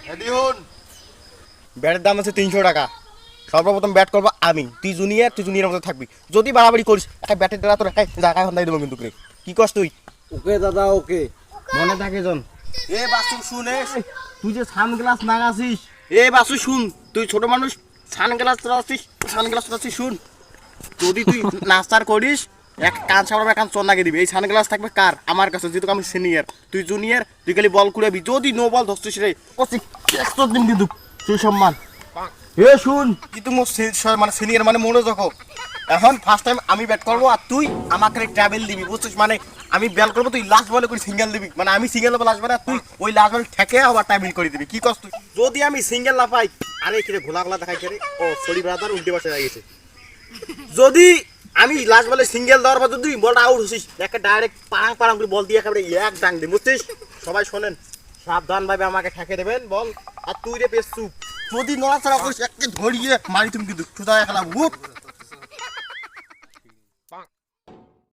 Ready হন। ব্যাটের দাম আছে 300 টাকা। সর্বপ্রথম ব্যাট করবো আমি, তুই জুনিয়র মতো থাকবি। যদি বাড়াবাড়ি করিস একটা ব্যাটের দ্বারা তোর জায়গায় হন্দাই দেবো কিন্তু রে। কি কস তুই? ওকে দাদা ওকে। মনে থাকে জন। এ বাসু শুনে, তুই যে সানগ্লাস লাগাছিস, এ বাসু শুন, তুই ছোট মানুষ সানগ্লাস লাগাছিস শুন। যদি তুই নাস্তার করিস এক কান সামনে কান চন লাগিয়ে দিবি। এই সানগ্লাস থাকবে কার? আমার কাছে, যেহেতু আমি সিনিয়র, তুই জুনিয়র, তুই খালি বল কুড়াবি। যদি নো বল ধরছিস রে দিন কিন্তু তুই সম্মান। এ শুন, কিন্তু মোর মানে সিনিয়র মানে মনে দেখো, এখন ফার্স্ট টাইম আমি ব্যাট করবো আর তুই আমাকে ট্রাভেল দিবি, বুঝছিস? মানে আমি ব্যাট করবো, তুই লাস্ট বলে করে সিঙ্গেল দিবি। মানে আমি সিঙ্গেল বল আসবে না, তুই ওই লাস্ট বল ঠেকে আবার ট্রাভেল করে দিবি। কি কস তুই? যদি আমি সিঙ্গেল না পাই, আরে কিরে ঘোলা ঘোলা দেখাই কে রে? ও সরি ব্রাদার, উল্টে পাশে হয়ে গেছে। যদি আমি লাস্ট বলে সিঙ্গেল দেওয়ার পর তুই বলটা আউট হচ্ছিস, একটা ডাইরেক্ট পাড়াং করে বল দিয়ে একেবারে এক ডাং দিই, বুঝছিস? সবাই শোনেন, সাবধান ভাবে আমাকে ঠেকে দেবেন বল। আর তুই রে পেছু, যদি নড়াচড়া করিস একে ধরিয়ে মারি তুমি কিন্তু সোজা খেলা।